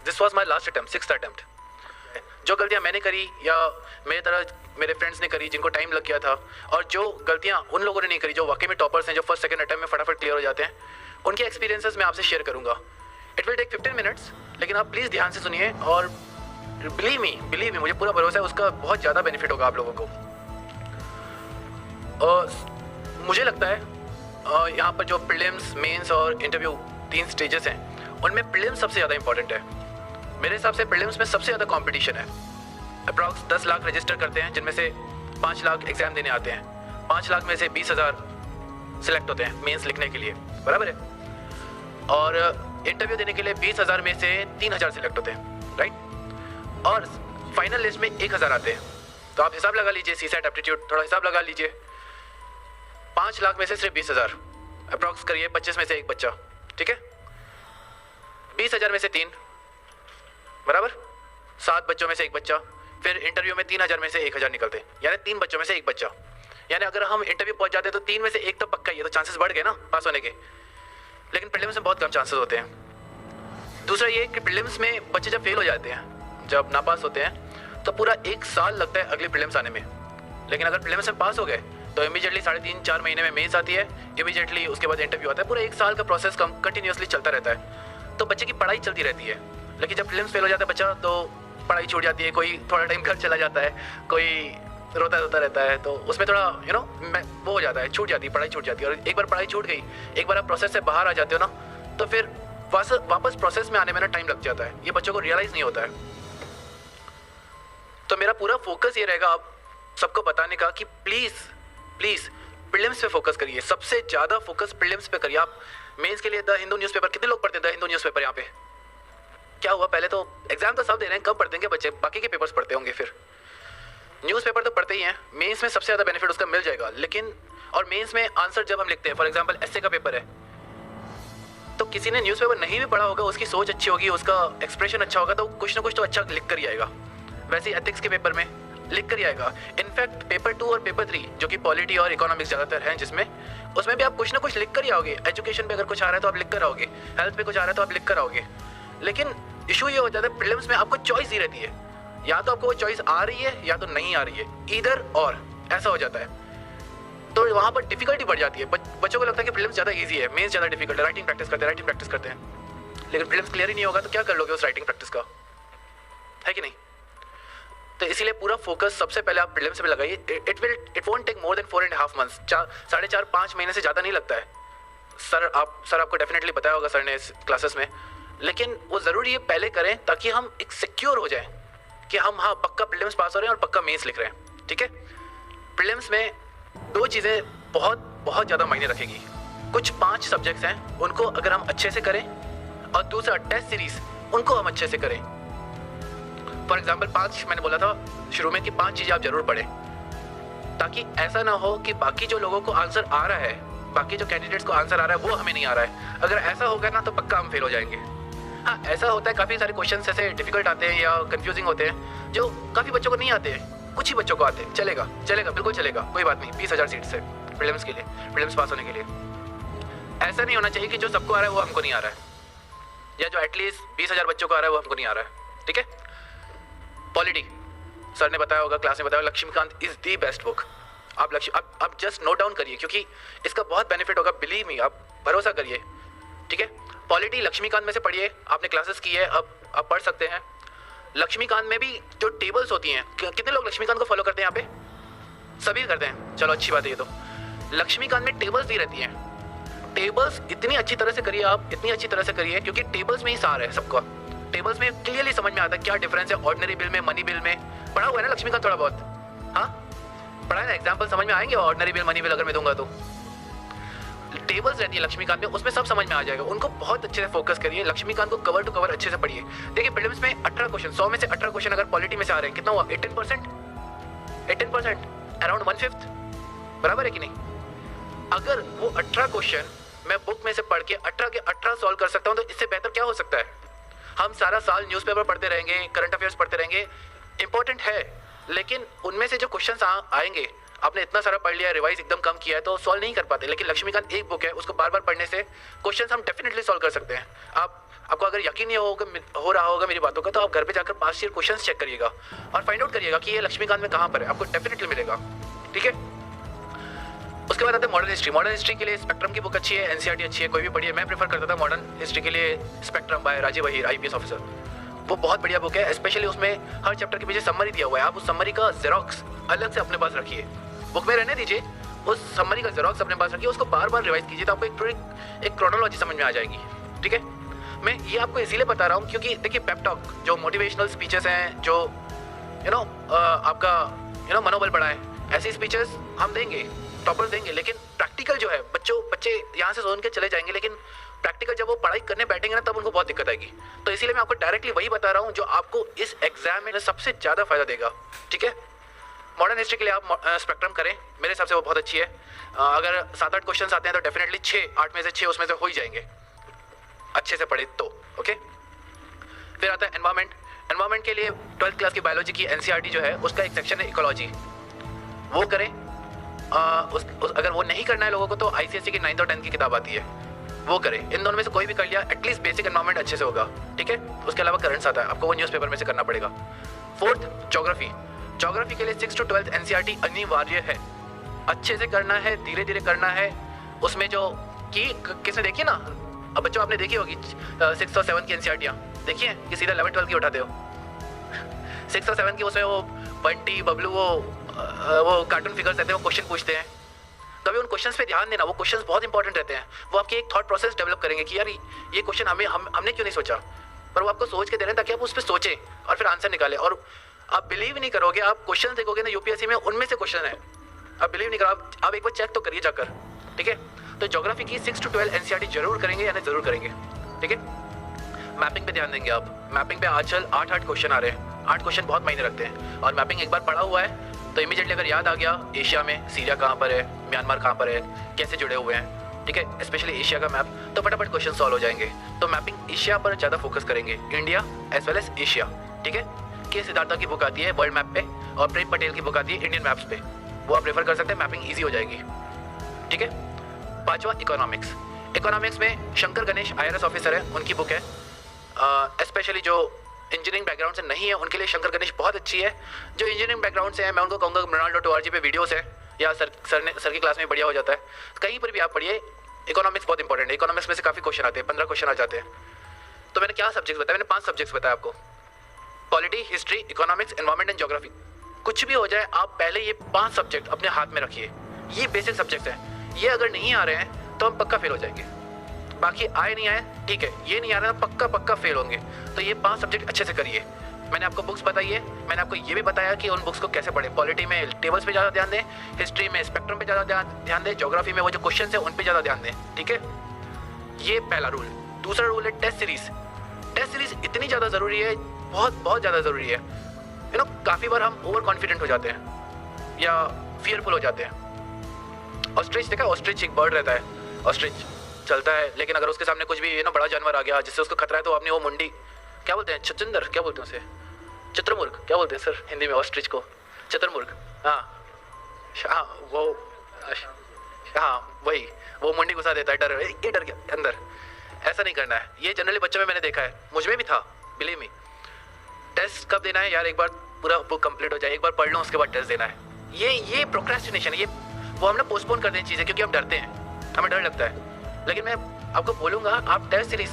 This was my last attempt, 6th attempt. जो गलतियाँ मैंने करी या मेरे तरह मेरे फ्रेंड्स ने करी जिनको टाइम लग गया था, और जो गलतियाँ उन लोगों ने नहीं करी जो वाकई में टॉपर्स हैं, जो फर्स्ट सेकंड अटैम्प्ट में फटाफट क्लियर हो जाते हैं, उनके एक्सपीरियंसेस मैं आपसे शेयर करूँगा। इट विल टेक 15 मिनट्स, लेकिन आप प्लीज़ ध्यान से सुनिए और बिलीव मी, मुझे पूरा भरोसा है उसका बहुत ज़्यादा बेनिफिट होगा आप लोगों को। मुझे लगता है यहाँ पर जो प्रीलिम्स, मेंस और इंटरव्यू 3 स्टेजेस हैं, उनमें प्रीलिम्स सबसे ज़्यादा इंपॉर्टेंट है। मेरे हिसाब से प्रीलिम्स में सबसे ज़्यादा कंपटीशन है। अप्रॉक्स 10 लाख रजिस्टर करते हैं, जिनमें से 5 लाख एग्ज़ाम देने आते हैं। 5 लाख में से 20,000 सिलेक्ट होते हैं मेंस लिखने के लिए, बराबर है। और इंटरव्यू देने के लिए 20,000 में से 3,000 सिलेक्ट होते हैं, राइट। और फाइनल लिस्ट में 1,000 आते हैं। तो आप हिसाब लगा लीजिए, सीसेट एप्टीट्यूड थोड़ा हिसाब लगा लीजिए। 5 लाख में से सिर्फ 20,000, अप्रॉक्स करिए 25 में से एक बच्चा, ठीक है। 20,000 में से 3, बराबर 7 बच्चों में से एक बच्चा। फिर इंटरव्यू में 3,000 में से 1,000 निकलते हैं, यानी 3 बच्चों में से एक बच्चा। यानी अगर हम इंटरव्यू पहुंच जाते हैं तो 3 में से एक तो पक्का ही है, तो चांसेस बढ़ गए ना पास होने के। लेकिन प्रीलिम्स में बहुत कम चांसेस होते हैं। दूसरा ये कि प्रीलिम्स में बच्चे जब फेल हो जाते हैं, जब नापास होते हैं, तो पूरा 1 साल लगता है अगली प्रीलिम्स आने में। लेकिन अगर प्रीलिम्स में पास हो गए तो इमीडिएटली 3.5-4 महीने में मेंस आती है, इमीडिएटली उसके बाद इंटरव्यू आता है। पूरा 1 साल का प्रोसेस कंटिन्यूसली चलता रहता है, तो बच्चे की पढ़ाई चलती रहती है। लेकिन जब प्रीलिम्स फेल हो जाता है बच्चा, तो पढ़ाई छूट जाती है। कोई थोड़ा टाइम घर चला जाता है, कोई रोता रहता है, तो उसमें थोड़ा वो हो जाता है, छूट जाती है, पढ़ाई छूट जाती है। और एक बार पढ़ाई छूट गई, एक बार आप प्रोसेस से बाहर आ जाते हो ना, तो फिर वापस प्रोसेस में आने में ना टाइम लग जाता है। ये बच्चों को रियलाइज़ नहीं होता है। तो मेरा पूरा फोकस ये रहेगा आप सबको बताने का कि प्लीज़ प्रीलिम्स पे फोकस करिए। सबसे ज़्यादा फोकस प्रीलिम्स पे करिए। आप मेंस के लिए द हिंदू न्यूज़पेपर, कितने लोग पढ़ते हैं द हिंदू न्यूज़पेपर? यहाँ पे क्या हुआ, पहले तो एग्जाम तो सब दे रहे हैं, कब पढ़ते हैं बच्चे? बाकी के पेपर्स पढ़ते होंगे। फिर न्यूज़पेपर तो पढ़ते ही हैं। मेंस में सबसे ज़्यादा बेनिफिट उसका मिल जाएगा। लेकिन और मेंस में आंसर जब हम लिखते हैं, फॉर एग्जांपल एस्से का पेपर है, तो किसी ने न्यूज़पेपर नहीं भी पढ़ा होगा, उसकी सोच अच्छी होगी, उसका एक्सप्रेशन अच्छा होगा, तो कुछ ना कुछ तो अच्छा लिख कर ही आएगा। वैसे ही एथिक्स के पेपर में लिख कर ही आएगा। इनफैक्ट पेपर 2 और पेपर 3 जो कि पॉलिटी और इकोनॉमिक्स ज़्यादातर हैं, उसमें भी आप कुछ ना कुछ लिख कर ही आओगे। एजुकेशन पे अगर कुछ आ रहा है तो आप लिख कर आओगे, हेल्थ पे कुछ आ रहा है तो आप लिख कर आओगे। लेकिन इशू ये हो जाता है प्रीलिम्स में आपको चॉइस दी रहती है, या तो आपको वो चॉइस आ रही है या तो नहीं आ रही है, ईदर और ऐसा हो जाता है। तो वहाँ पर डिफिकल्टी बढ़ जाती है। बच्चों को लगता है कि प्रीलिम्स ज़्यादा इजी है, मेंस ज़्यादा डिफिकल्ट है। राइटिंग प्रैक्टिस करते हैं, लेकिन प्रीलिम्स क्लियर ही नहीं होगा तो क्या कर लोगे उस राइटिंग प्रैक्टिस का, है कि नहीं? तो इसीलिए पूरा फोकस सबसे पहले आप प्रीलिम्स पे लगाइए। It won't take more than 4.5 months, 4.5 महीने से ज़्यादा नहीं लगता है। सर आपको डेफिनेटली बताया होगा सर ने इस क्लासेस में। लेकिन वो ज़रूरी है पहले करें, ताकि हम एक सिक्योर हो जाए कि हम हाँ पक्का प्रीलिम्स पास हो रहे हैं और पक्का मेंस लिख रहे हैं, ठीक है। प्रीलिम्स में 2 चीज़ें बहुत ज़्यादा मायने रखेगी। कुछ 5 सब्जेक्ट्स हैं, उनको अगर हम अच्छे से करें, और दूसरा टेस्ट सीरीज उनको हम अच्छे से करें। फॉर एग्जाम्पल 5 मैंने बोला था शुरू में कि 5 चीज़ें आप जरूर पढ़ें, ताकि ऐसा ना हो कि बाकी जो लोगों को आंसर आ रहा है, बाकी जो कैंडिडेट्स को आंसर आ रहा है वो हमें नहीं आ रहा है। अगर ऐसा होगा ना तो पक्का हम फेल हो जाएंगे। हाँ, ऐसा होता है, काफ़ी सारे क्वेश्चन ऐसे डिफिकल्ट आते हैं या कंफ्यूजिंग होते हैं जो काफ़ी बच्चों को नहीं आते हैं, कुछ ही बच्चों को आते हैं। चलेगा, बिल्कुल चलेगा, कोई बात नहीं। 20,000 सीट्स है प्रीलिम्स के लिए, प्रीलिम्स पास होने के लिए। ऐसा नहीं होना चाहिए कि जो सबको आ रहा है वो हमको नहीं आ रहा है, या जो एटलीस्ट 20,000 बच्चों को आ रहा है वो हमको नहीं आ रहा है, ठीक है। पॉलिटी सर ने बताया होगा, क्लास में बताया, Laxmikanth is the best book. आप जस्ट नोट डाउन करिए, क्योंकि इसका बहुत बेनिफिट होगा, बिलीव मी, आप भरोसा करिए, ठीक है। पॉलिटी लक्ष्मीकांत में से पढ़िए, आपने क्लासेस की है, अब आप पढ़ सकते हैं। लक्ष्मीकांत में भी जो टेबल्स होती हैं, कितने लोग लक्ष्मीकांत को फॉलो करते हैं यहाँ पे? सभी करते हैं, चलो अच्छी बात है। ये तो लक्ष्मीकांत में टेबल्स दी रहती हैं। टेबल्स इतनी अच्छी तरह से करिए आप, इतनी अच्छी तरह से करिए, क्योंकि टेबल्स में ही सार है सबका। टेबल्स में क्लियरली समझ में आता है क्या डिफरेंस है ऑर्डिनरी बिल में, मनी बिल में। पढ़ा हुआ है ना लक्ष्मीकांत थोड़ा बहुत? हाँ पढ़ा है ना, एग्जाम्पल समझ में आएंगे ऑर्डिनरी बिल, मनी बिल अगर मैं दूंगा तो। टेबल्स रहती है लक्ष्मीकांत में, उसमें सब समझ में आ जाएगा। उनको बहुत अच्छे से फोकस करिए, लक्ष्मीकांत को कवर टू कवर अच्छे से पढ़िए। देखिए प्रीलिम्स में 18 क्वेश्चन, 100 में से 18 क्वेश्चन अगर पॉलिटी में से आ रहे हैं, कितना हुआ? 18%, अराउंड 1/5, बराबर है कि नहीं? अगर वो 18 क्वेश्चन मैं बुक में से पढ़ के 18 के 18 सॉल्व कर सकता हूँ, तो इससे बेहतर क्या हो सकता है? हम सारा साल न्यूज़पेपर पढ़ते रहेंगे, करंट अफेयर्स पढ़ते रहेंगे, इंपॉर्टेंट है, लेकिन उनमें से जो क्वेश्चंस आएंगे, आपने इतना सारा पढ़ लिया, रिवाइज एकदम कम किया है, तो सॉल्व नहीं कर पाते। लेकिन लक्ष्मीकांत एक बुक है, उसको बार बार पढ़ने से क्वेश्चंस हम डेफिनेटली सॉल्व कर सकते हैं। आप आपको अगर यकीन नहीं हो रहा होगा मेरी बातों का, तो आप घर पे जाकर पास्ट ईयर क्वेश्चंस चेक करिएगा और फाइंड आउट करिएगा कि ये लक्ष्मीकांत में कहाँ पर है, आपको डेफिनेटली मिलेगा। ठीक है, उसके बाद आते हैं मॉडर्न हिस्ट्री। मॉडर्न हिस्ट्री के लिए स्पेक्ट्रम की बुक अच्छी है, एनसीईआरटी अच्छी है, कोई भी पढ़िए। मैं प्रेफर करता था मॉडर्न हिस्ट्री के लिए spectrum by Rajiv Ahir, IPS officer. वो बहुत बढ़िया बुक है, स्पेशली उसमें हर चैप्टर के पीछे समरी दिया हुआ है। आप उस समरी का जेरोक्स अलग से अपने पास रखिए, बुक में रहने दीजिए, उस समरी का जेरोक्स अपने पास रखिए, उसको बार बार रिवाइज कीजिए, तो आपको एक क्रोनोलॉजी समझ में आ जाएगी। ठीक है, मैं ये आपको इसीलिए बता रहा हूँ क्योंकि देखिए पेप टॉक जो मोटिवेशनल स्पीचेस हैं, जो आपका मनोबल बढ़ाए, ऐसी स्पीचेस हम देंगे, टॉपर्स देंगे, लेकिन प्रैक्टिकल जो है बच्चे यहाँ से सोच के चले जाएंगे, लेकिन प्रैक्टिकल जब वो पढ़ाई करने बैठेंगे ना तब उनको बहुत दिक्कत आएगी। तो इसीलिए मैं आपको डायरेक्टली वही बता रहा हूँ जो आपको इस एग्जाम में सबसे ज़्यादा फायदा देगा। ठीक है, मॉडर्न हिस्ट्री के लिए आप स्पेक्ट्रम करें, मेरे हिसाब से वो बहुत अच्छी है। अगर 7-8 क्वेश्चन आते हैं तो डेफिनेटली 8 में से 6 उसमें से हो ही जाएंगे अच्छे से पढ़े तो। ओके, फिर आता है एनवायरमेंट। एनवायरमेंट के लिए 12th क्लास की बायोलॉजी की एनसीईआरटी जो है उसका एक सेक्शन है इकोलॉजी, वो करें। अगर वो नहीं करना है लोगों को तो आईसीएसई की 9th और 10th की किताब आती है, वो करें। इन दोनों में से कोई भी कर लिया एटलीस्ट बेसिक एनवायरमेंट अच्छे से होगा। ठीक है, उसके अलावा करंट्स आता है, आपको वो न्यूज़पेपर में से करना पड़ेगा। 4th geography. ज्योग्राफी के लिए 6th to 12th एनसीईआरटी अनिवार्य है, अच्छे से करना है, धीरे धीरे करना है। उसमें जो की किसने देखी ना, अब बच्चों आपने देखी होगी 6th और 7th की एनसीईआरटियाँ देखिए कि सीधा 11th 12th की उठाते हो। 6th और 7th की उसमें वो बंटी बबलू वो कार्टून फिगर्स रहते हैं, वो क्वेश्चन पूछते हैं, कभी उन क्वेश्चंस पे ध्यान देना, वो क्वेश्चंस बहुत इंपॉर्टेंट रहते हैं। वो आपकी एक थॉट प्रोसेस डेवलप करेंगे कि यार ये क्वेश्चन हमने क्यों नहीं सोचा, पर वो आपको सोच के दे रहे हैं ताकि आप उस पर सोचें और फिर आंसर निकालें। और आप बिलीव नहीं करोगे, आप क्वेश्चन देखोगे ना यूपीएससी में, उनमें से क्वेश्चन है, आप बिलीव नहीं करो, आप एक बार चेक तो करिए जाकर। ठीक है, तो ज्योग्राफी की 6 to 12 एनसीईआरटी जरूर करेंगे, यानी जरूर करेंगे। ठीक है, मैपिंग पे ध्यान देंगे आप। मैपिंग पे आजकल 8 क्वेश्चन आ रहे हैं, 8 क्वेश्चन बहुत मायने रखते हैं, और मैपिंग एक बार पढ़ा हुआ है तो इमीडिएटली अगर याद आ गया एशिया में सीरिया कहाँ पर है, म्यांमार कहाँ पर है, कैसे जुड़े हुए हैं, ठीक है, स्पेशली एशिया का मैप, तो फटाफट क्वेश्चन सॉल्व हो जाएंगे। तो मैपिंग एशिया पर ज़्यादा फोकस करेंगे, India as well as Asia. ठीक है, के सिद्धार्था की बुक आती है वर्ल्ड मैप पे, और प्रेम पटेल की बुक आती है इंडियन मैप्स पे, वो आप रेफर कर सकते हैं, मैपिंग ईजी हो जाएगी। ठीक है, 5वां इकोनॉमिक्स। इकोनॉमिक्स में शंकर गणेश IRS ऑफिसर है, उनकी बुक है। स्पेशली जो इंजीनियरिंग बैकग्राउंड से नहीं है उनके लिए शंकर गणेश बहुत अच्छी है। जो इंजीनियरिंग बैकग्राउंड से है मैं उनको कहूँगा mrinal.org पे वीडियोस है, या सर की क्लास में बढ़िया हो जाता है, कहीं पर भी आप पढ़िए। इकोनॉमिक्स बहुत इंपॉर्टेंट है, इकोनॉमिक्स में से काफ़ी क्वेश्चन आते हैं, 15 क्वेश्चन आ जाते हैं। तो मैंने क्या सब्जेक्ट्स बताया, मैंने 5 सब्जेक्ट्स बताया आपको, polity, history, economics, environment and geography. कुछ भी हो जाए आप पहले ये 5 सब्जेक्ट अपने हाथ में रखिए, ये बेसिक सब्जेक्ट्स हैं। ये अगर नहीं आ रहे हैं तो हम पक्का फेल हो जाएंगे, बाकी आए नहीं आए ठीक है, ये नहीं आ रहा है पक्का फेल होंगे। तो ये 5 सब्जेक्ट अच्छे से करिए। मैंने आपको बुक्स बताई है, मैंने आपको ये भी बताया कि उन बुक्स को कैसे पढ़ें। पॉलिटी में टेबल्स पे ज़्यादा ध्यान दें, हिस्ट्री में स्पेक्ट्रम पे ज़्यादा ध्यान दें, ज्योग्राफी में वो जो क्वेश्चन है उन पे ज़्यादा ध्यान दें। ठीक है, ये पहला रूल। दूसरा रूल है टेस्ट सीरीज। टेस्ट सीरीज इतनी ज़्यादा ज़रूरी है, बहुत ज़्यादा ज़रूरी है। काफ़ी बार हम ओवर कॉन्फिडेंट हो जाते हैं या फियरफुल हो जाते हैं। ऑस्ट्रिच देखा, ऑस्ट्रिच एक बर्ड रहता है, ऑस्ट्रिच चलता है, लेकिन अगर उसके सामने कुछ भी बड़ा जानवर आ गया जिससे उसको खतरा है तो अपनी वो मुंडी, क्या बोलते हैं, छचिंदर, क्या बोलते हैं उसे, चित्रमुर्ग, क्या बोलते हैं सर हिंदी में ऑस्ट्रिच को, चित्रमुर्ग, हाँ वो, हाँ वही, वो मुंडी घुसा देता है, डर, ये डर गया अंदर। ऐसा नहीं करना है, ये जनरली बच्चों में मैंने देखा है, मुझ में भी था, बिलीव मी। टेस्ट कब देना है यार, एक बार पूरा बुक कंप्लीट हो जाए, एक बार पढ़ लो उसके बाद टेस्ट देना है। ये प्रोक्रेस्टिनेशन, ये वो हमने पोस्टपोन कर देनी चीज़ें क्योंकि हम डरते हैं, हमें डर लगता है। लेकिन मैं आपको बोलूँगा आप टेस्ट सीरीज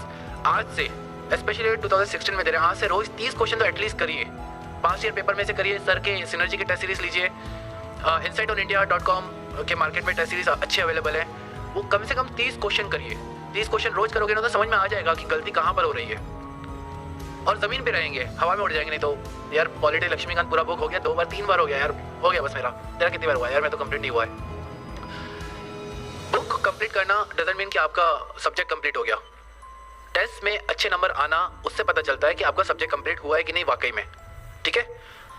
आज से, स्पेशली 2016 में दे रहे हैं, आज से रोज 30 क्वेश्चन तो एटलीस्ट करिए, पास्ट ईयर पेपर में से करिए। सर के सिनर्जी की टेस्ट सीरीज लीजिए, insightonIndia.com के मार्केट में टेस्ट सीरीज अच्छी अवेलेबल है, वो कम से कम 30 क्वेश्चन करिए। 30 क्वेश्चन रोज करोगे ना तो समझ में आ जाएगा कि गलती कहाँ पर हो रही है, और ज़मीन पे रहेंगे, हवा में उड़ जाएंगे नहीं तो। यार पॉलिटी लक्ष्मीकांत पूरा बुक हो गया, 2 बार 3 बार हो गया यार, हो गया बस मेरा। तेरा कितनी बार हुआ यार, मैं तो कंप्लीट नहीं हुआ है। बुक कंप्लीट करना डजंट मीन कि आपका सब्जेक्ट कंप्लीट हो गया। टेस्ट में अच्छे नंबर आना उससे पता चलता है कि आपका सब्जेक्ट कंप्लीट हुआ है कि नहीं वाकई में। ठीक है,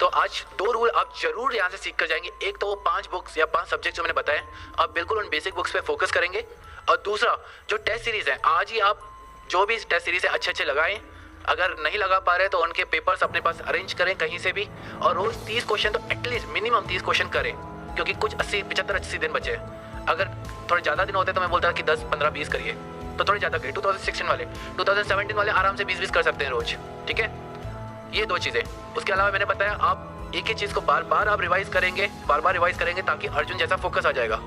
तो आज 2 रूल आप जरूर यहाँ से सीख कर जाएंगे। एक तो वो 5 बुक्स या 5 सब्जेक्ट जो मैंने बताए, आप बिल्कुल उन बेसिक बुक्स पे फोकस करेंगे। और दूसरा जो टेस्ट सीरीज है, आज ही आप जो भी टेस्ट सीरीज है अच्छे लगाएं। अगर नहीं लगा पा रहे तो उनके पेपर्स अपने पास अरेंज करें कहीं से भी, और रोज 30 क्वेश्चन तो एटलीस्ट मिनिमम 30 क्वेश्चन करें, क्योंकि कुछ 75-80 दिन बचे हैं। अगर थोड़े ज़्यादा दिन होते तो मैं बोलता कि 10, 15, 20 करिए, तो थोड़े ज़्यादा करिए। 2016 वाले, 2017 वाले आराम से 20-20 कर सकते हैं रोज, ठीक है। ये 2 चीज़ें। उसके अलावा मैंने बताया आप एक ही चीज़ को बार बार आप रिवाइज करेंगे, बार बार रिवाइज करेंगे ताकि अर्जुन जैसा फोकस आ जाएगा।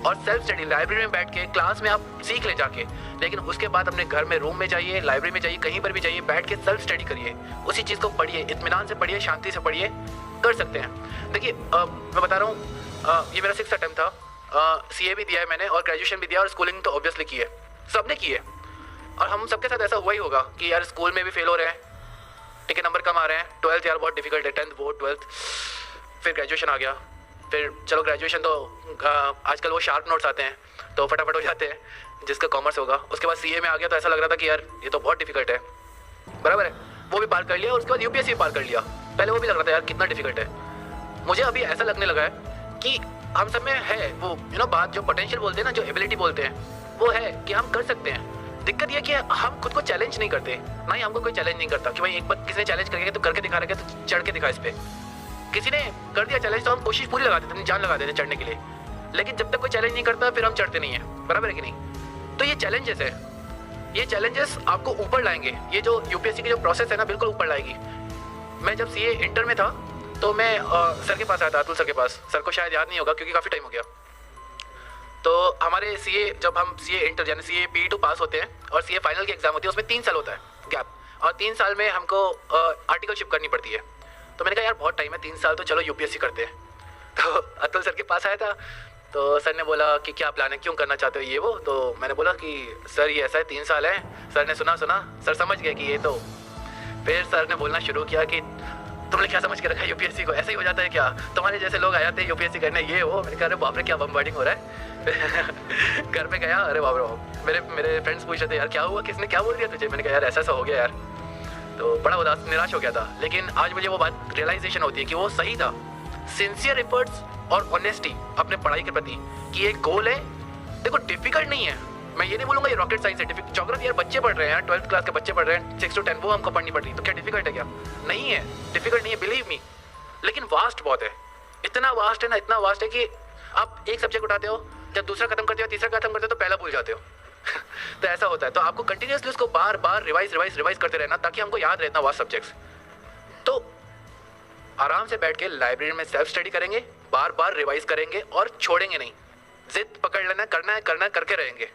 और सेल्फ स्टडी लाइब्रेरी में बैठ के क्लास में आप सीख ले जाके, लेकिन उसके बाद अपने घर में रूम में जाइए, लाइब्रेरी में जाइए, कहीं पर भी जाइए, बैठ के सेल्फ स्टडी करिए, उसी चीज़ को पढ़िए, इत्मीनान से पढ़िए, शांति से पढ़िए, कर सकते हैं। देखिए मैं बता रहा हूँ, ये मेरा 6th अटेम्प्ट था। CA भी दिया है मैंने और ग्रेजुएशन भी दिया और स्कूलिंग तो ऑब्वियसली की है, सबने की है। और हम सबके साथ ऐसा हुआ ही होगा कि यार स्कूल में भी फेल हो रहे हैं, ठीक है, नंबर कम आ रहे हैं, 12th यार बहुत डिफिकल्ट है, 10th बोर्ड, 12th, फिर ग्रेजुएशन आ गया। फिर चलो ग्रेजुएशन तो आजकल वो शार्प नोट्स आते हैं तो फटाफट हो जाते हैं, जिसका कॉमर्स होगा। उसके बाद CA में आ गया तो ऐसा लग रहा था कि यार ये तो बहुत डिफिकल्ट है, बराबर है, वो भी पार कर लिया। और उसके बाद UPSC भी पार कर लिया। पहले वो भी लग रहा था यार कितना डिफिकल्ट है। मुझे अभी ऐसा लगने लगा है कि हम सब में है वो बात, जो पोटेंशियल बोलते हैं ना, जो एबिलिटी बोलते हैं, वो है कि हम कर सकते हैं। दिक्कत ये कि हम खुद को चैलेंज नहीं करते, ना ही हमको कोई चैलेंज नहीं करता कि भाई एक बार किसी ने चैलेंज करके तो करके दिखा रहा है तो चढ़ के दिखा इस पर। किसी ने कर दिया चैलेंज तो हम कोशिश पूरी लगा देते, जान लगा देते चढ़ने के लिए, लेकिन जब तक कोई चैलेंज नहीं करता फिर हम चढ़ते नहीं है, बराबर है कि नहीं। तो ये चैलेंजेस है, ये चैलेंजेस आपको ऊपर लाएंगे। ये जो UPSC की जो प्रोसेस है ना, बिल्कुल ऊपर लाएगी। मैं जब CA इंटर में था तो मैं सर के पास आया था, अतुल सर के पास। सर को शायद याद नहीं होगा क्योंकि काफ़ी टाइम हो गया। तो हमारे CA, जब हम CA इंटर यानी CA PE2 पास होते हैं और CA फाइनल की एग्जाम होती है, उसमें 3 साल होता है गैप, और 3 साल में हमको आर्टिकलशिप करनी पड़ती है। तो मैंने कहा यार बहुत टाइम है, 3 साल, तो चलो UPSC करते हैं। तो अतुल सर के पास आया था तो सर ने बोला कि क्या प्लान है, क्यों करना चाहते हो ये वो। तो मैंने बोला कि सर ये ऐसा है, 3 साल है। सर ने सुना, सर समझ गए कि ये तो। फिर सर ने बोलना शुरू किया कि तुमने क्या समझ के रखा है UPSC को, ऐसे ही हो जाता है क्या, तुम्हारे जैसे लोग आ जाते हैं UPSC करने, ये वो। मैंने कहा अरे बाप रे क्या बम्बार्डिंग हो रहा है। घर पे गया, अरे बाप रे, मेरे फ्रेंड्स पूछ रहे थे यार क्या हुआ, किसने क्या बोल दिया तुझे। मैंने कहा यार ऐसा हो गया यार, तो बड़ा उदास निराश हो गया था। लेकिन आज मुझे वो बात रियलाइजेशन होती है कि वो सही था। सिंसियर एफर्ट्स और ऑनेस्टी अपने पढ़ाई के प्रति, कि एक गोल है, देखो डिफिकल्ट नहीं है, मैं ये नहीं बोलूँगा ये रॉकेट साइंस है। ज्योग्राफी यार बच्चे पढ़ रहे हैं यार, 12th क्लास के बच्चे पढ़ रहे हैं, 6 to 10 वो हमको पढ़नी पड़ रही, तो क्या डिफिकल्ट है क्या? नहीं है, डिफिकल्ट नहीं है, बिलीव मी। लेकिन वास्ट बहुत है, इतना वास्ट है ना, इतना वास्ट है कि आप एक सब्जेक्ट उठाते हो, जब दूसरा खत्म करते हो, तीसरा खत्म करते हो तो पहला भूल जाते हो। तो ऐसा होता है। तो आपको कंटिन्यूसली उसको बार बार रिवाइज करते रहना ताकि हमको याद रहना वास्ट सब्जेक्ट्स। तो आराम से बैठ के लाइब्रेरी में सेल्फ स्टडी करेंगे, बार बार रिवाइज करेंगे और छोड़ेंगे नहीं। जिद पकड़ लेना, करना है करके रहेंगे।